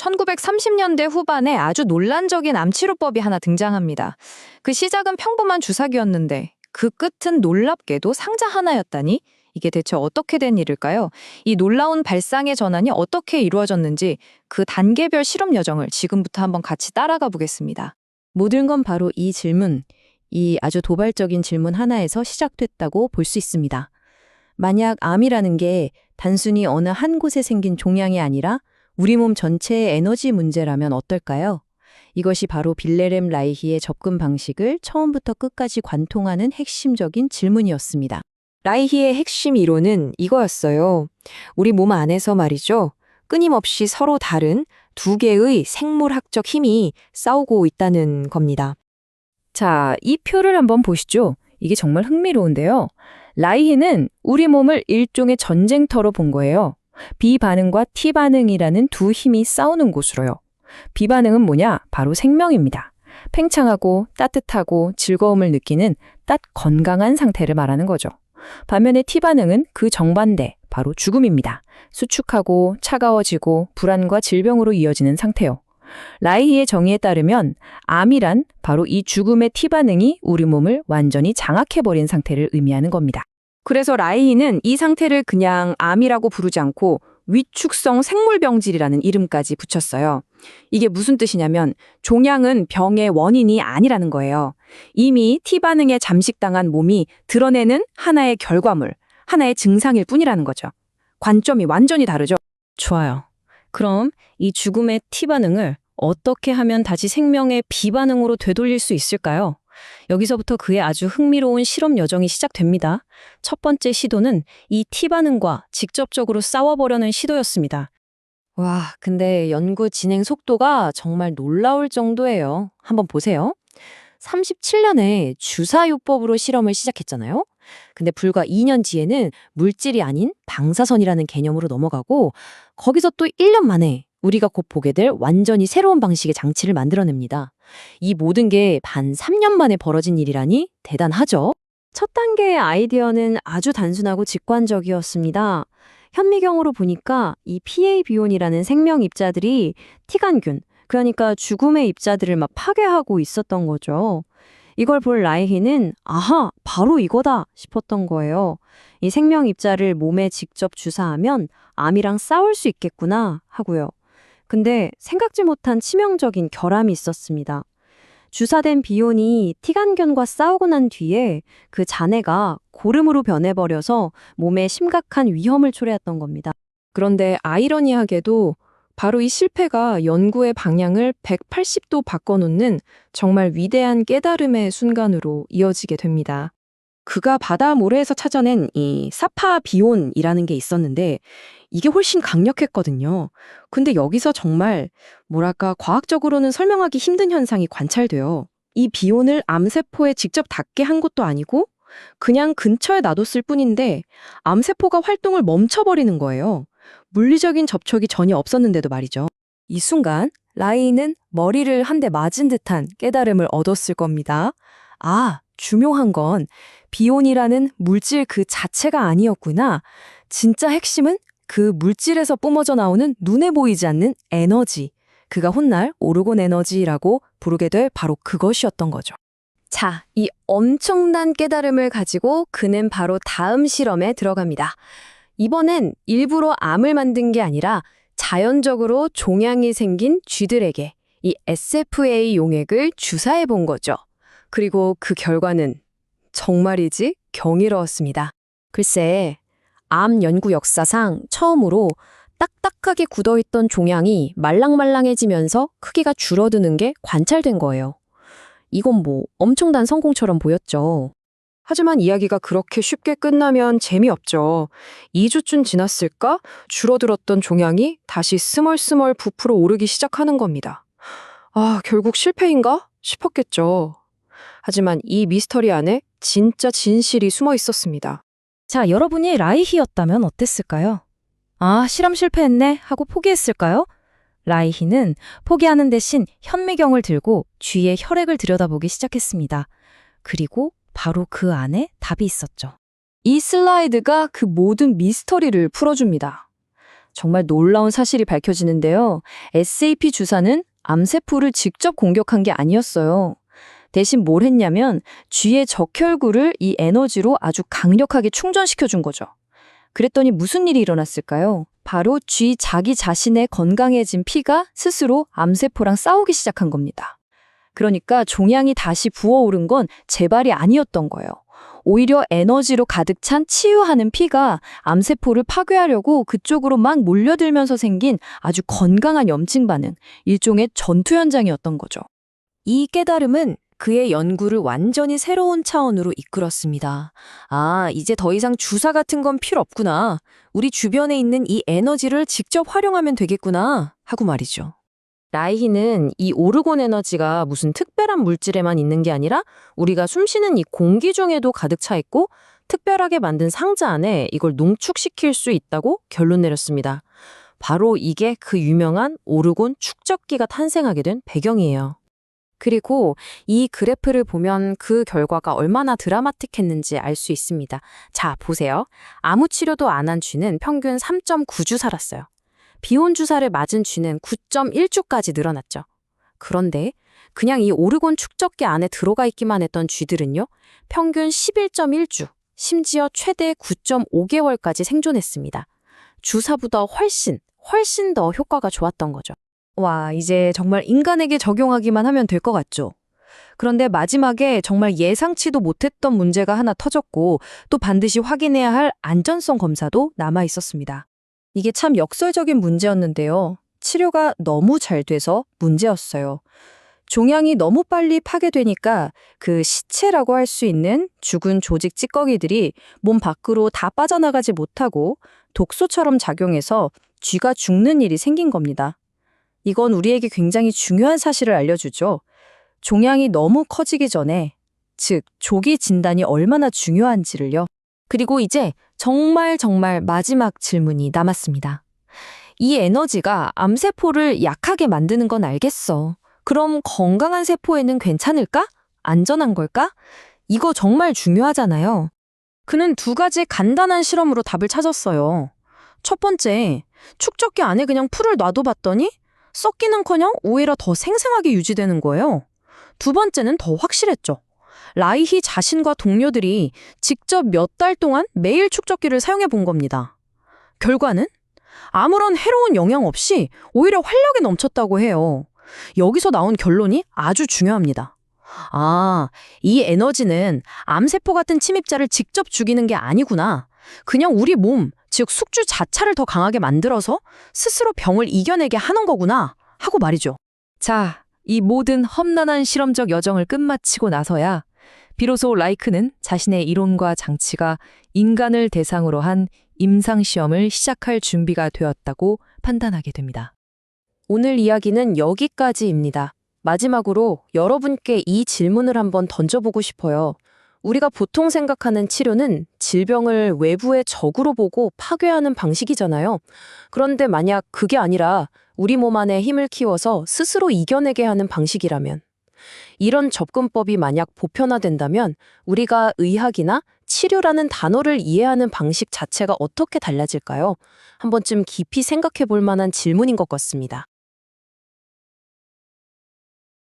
1930년대 후반에 아주 논란적인 암 치료법이 하나 등장합니다. 그 시작은 평범한 주사기였는데 그 끝은 놀랍게도 상자 하나였다니? 이게 대체 어떻게 된 일일까요? 이 놀라운 발상의 전환이 어떻게 이루어졌는지 그 단계별 실험 여정을 지금부터 한번 같이 따라가 보겠습니다. 모든 건 바로 이 질문, 이 아주 도발적인 질문 하나에서 시작됐다고 볼 수 있습니다. 만약 암이라는 게 단순히 어느 한 곳에 생긴 종양이 아니라 우리 몸 전체의 에너지 문제라면 어떨까요? 이것이 바로 빌레렘 라이히의 접근 방식을 처음부터 끝까지 관통하는 핵심적인 질문이었습니다. 라이히의 핵심 이론은 이거였어요. 우리 몸 안에서 말이죠. 끊임없이 서로 다른 두 개의 생물학적 힘이 싸우고 있다는 겁니다. 자, 이 표를 한번 보시죠. 이게 정말 흥미로운데요. 라이히는 우리 몸을 일종의 전쟁터로 본 거예요. 비반응과 T반응이라는 두 힘이 싸우는 곳으로요. 비반응은 뭐냐? 바로 생명입니다. 팽창하고 따뜻하고 즐거움을 느끼는 딱 건강한 상태를 말하는 거죠. 반면에 T반응은 그 정반대, 바로 죽음입니다. 수축하고 차가워지고 불안과 질병으로 이어지는 상태요. 라이히의 정의에 따르면 암이란 바로 이 죽음의 T반응이 우리 몸을 완전히 장악해버린 상태를 의미하는 겁니다. 그래서 라이히는 이 상태를 그냥 암이라고 부르지 않고 위축성 생물병질이라는 이름까지 붙였어요. 이게 무슨 뜻이냐면 종양은 병의 원인이 아니라는 거예요. 이미 T반응에 잠식당한 몸이 드러내는 하나의 결과물, 하나의 증상일 뿐이라는 거죠. 관점이 완전히 다르죠. 좋아요. 그럼 이 죽음의 T반응을 어떻게 하면 다시 생명의 B반응으로 되돌릴 수 있을까요? 여기서부터 그의 아주 흥미로운 실험 여정이 시작됩니다. 첫 번째 시도는 이 T반응과 직접적으로 싸워보려는 시도였습니다. 와, 근데 연구 진행 속도가 정말 놀라울 정도예요. 한번 보세요. 37년에 주사요법으로 실험을 시작했잖아요. 근데 불과 2년 뒤에는 물질이 아닌 방사선이라는 개념으로 넘어가고 거기서 또 1년 만에 우리가 곧 보게 될 완전히 새로운 방식의 장치를 만들어냅니다. 이 모든 게 단 3년 만에 벌어진 일이라니 대단하죠? 첫 단계의 아이디어는 아주 단순하고 직관적이었습니다. 현미경으로 보니까 이 PA비온이라는 생명 입자들이 티간균, 그러니까 죽음의 입자들을 막 파괴하고 있었던 거죠. 이걸 볼 라이히는 아하, 바로 이거다 싶었던 거예요. 이 생명 입자를 몸에 직접 주사하면 암이랑 싸울 수 있겠구나 하고요. 근데 생각지 못한 치명적인 결함이 있었습니다. 주사된 비온이 티간균과 싸우고 난 뒤에 그 잔해가 고름으로 변해버려서 몸에 심각한 위험을 초래했던 겁니다. 그런데 아이러니하게도 바로 이 실패가 연구의 방향을 180도 바꿔놓는 정말 위대한 깨달음의 순간으로 이어지게 됩니다. 그가 바다 모래에서 찾아낸 이 사파비온이라는 게 있었는데 이게 훨씬 강력했거든요. 근데 여기서 정말 뭐랄까 과학적으로는 설명하기 힘든 현상이 관찰돼요. 이 비온을 암세포에 직접 닿게 한 것도 아니고 그냥 근처에 놔뒀을 뿐인데 암세포가 활동을 멈춰버리는 거예요. 물리적인 접촉이 전혀 없었는데도 말이죠. 이 순간 라이는 머리를 한 대 맞은 듯한 깨달음을 얻었을 겁니다. 아, 중요한 건 비온이라는 물질 그 자체가 아니었구나. 진짜 핵심은 그 물질에서 뿜어져 나오는 눈에 보이지 않는 에너지. 그가 훗날 오르곤 에너지라고 부르게 될 바로 그것이었던 거죠. 자, 이 엄청난 깨달음을 가지고 그는 바로 다음 실험에 들어갑니다. 이번엔 일부러 암을 만든 게 아니라 자연적으로 종양이 생긴 쥐들에게 이 SFA 용액을 주사해 본 거죠. 그리고 그 결과는 정말이지 경이로웠습니다. 글쎄, 암 연구 역사상 처음으로 딱딱하게 굳어있던 종양이 말랑말랑해지면서 크기가 줄어드는 게 관찰된 거예요. 이건 뭐 엄청난 성공처럼 보였죠. 하지만 이야기가 그렇게 쉽게 끝나면 재미없죠. 2주쯤 지났을까? 줄어들었던 종양이 다시 스멀스멀 부풀어 오르기 시작하는 겁니다. 아, 결국 실패인가? 싶었겠죠. 하지만 이 미스터리 안에 진짜 진실이 숨어 있었습니다. 자, 여러분이 라이히였다면 어땠을까요? 아, 실험 실패했네 하고 포기했을까요? 라이히는 포기하는 대신 현미경을 들고 쥐의 혈액을 들여다보기 시작했습니다. 그리고 바로 그 안에 답이 있었죠. 이 슬라이드가 그 모든 미스터리를 풀어줍니다. 정말 놀라운 사실이 밝혀지는데요. SAP 주사는 암세포를 직접 공격한 게 아니었어요. 대신 뭘 했냐면 쥐의 적혈구를 이 에너지로 아주 강력하게 충전시켜 준 거죠. 그랬더니 무슨 일이 일어났을까요? 바로 쥐 자기 자신의 건강해진 피가 스스로 암세포랑 싸우기 시작한 겁니다. 그러니까 종양이 다시 부어오른 건 재발이 아니었던 거예요. 오히려 에너지로 가득 찬 치유하는 피가 암세포를 파괴하려고 그쪽으로 막 몰려들면서 생긴 아주 건강한 염증 반응, 일종의 전투 현장이었던 거죠. 이 깨달음은 그의 연구를 완전히 새로운 차원으로 이끌었습니다. 아, 이제 더 이상 주사 같은 건 필요 없구나. 우리 주변에 있는 이 에너지를 직접 활용하면 되겠구나 하고 말이죠. 라이히는 이 오르곤 에너지가 무슨 특별한 물질에만 있는 게 아니라 우리가 숨쉬는 이 공기 중에도 가득 차 있고 특별하게 만든 상자 안에 이걸 농축시킬 수 있다고 결론 내렸습니다. 바로 이게 그 유명한 오르곤 축적기가 탄생하게 된 배경이에요. 그리고 이 그래프를 보면 그 결과가 얼마나 드라마틱했는지 알 수 있습니다. 자, 보세요. 아무 치료도 안 한 쥐는 평균 3.9주 살았어요. 비혼 주사를 맞은 쥐는 9.1주까지 늘어났죠. 그런데 그냥 이 오르곤 축적기 안에 들어가 있기만 했던 쥐들은요, 평균 11.1주, 심지어 최대 9.5개월까지 생존했습니다. 주사보다 훨씬 더 효과가 좋았던 거죠. 와, 이제 정말 인간에게 적용하기만 하면 될 것 같죠? 그런데 마지막에 정말 예상치도 못했던 문제가 하나 터졌고 또 반드시 확인해야 할 안전성 검사도 남아 있었습니다. 이게 참 역설적인 문제였는데요. 치료가 너무 잘 돼서 문제였어요. 종양이 너무 빨리 파괴되니까 그 시체라고 할 수 있는 죽은 조직 찌꺼기들이 몸 밖으로 다 빠져나가지 못하고 독소처럼 작용해서 쥐가 죽는 일이 생긴 겁니다. 이건 우리에게 굉장히 중요한 사실을 알려주죠. 종양이 너무 커지기 전에, 즉 조기 진단이 얼마나 중요한지를요. 그리고 이제 정말 마지막 질문이 남았습니다. 이 에너지가 암세포를 약하게 만드는 건 알겠어. 그럼 건강한 세포에는 괜찮을까? 안전한 걸까? 이거 정말 중요하잖아요. 그는 두 가지 간단한 실험으로 답을 찾았어요. 첫 번째, 축적기 안에 그냥 풀을 놔둬봤더니 썩기는커녕 오히려 더 생생하게 유지되는 거예요. 두 번째는 더 확실했죠. 라이히 자신과 동료들이 직접 몇 달 동안 매일 축적기를 사용해 본 겁니다. 결과는 아무런 해로운 영향 없이 오히려 활력이 넘쳤다고 해요. 여기서 나온 결론이 아주 중요합니다. 아, 이 에너지는 암세포 같은 침입자를 직접 죽이는 게 아니구나. 그냥 우리 몸, 즉 숙주 자체를 더 강하게 만들어서 스스로 병을 이겨내게 하는 거구나 하고 말이죠. 자, 이 모든 험난한 실험적 여정을 끝마치고 나서야 비로소 라이크는 자신의 이론과 장치가 인간을 대상으로 한 임상시험을 시작할 준비가 되었다고 판단하게 됩니다. 오늘 이야기는 여기까지입니다. 마지막으로 여러분께 이 질문을 한번 던져보고 싶어요. 우리가 보통 생각하는 치료는 질병을 외부의 적으로 보고 파괴하는 방식이잖아요. 그런데 만약 그게 아니라 우리 몸 안에 힘을 키워서 스스로 이겨내게 하는 방식이라면, 이런 접근법이 만약 보편화된다면 우리가 의학이나 치료라는 단어를 이해하는 방식 자체가 어떻게 달라질까요? 한 번쯤 깊이 생각해 볼 만한 질문인 것 같습니다.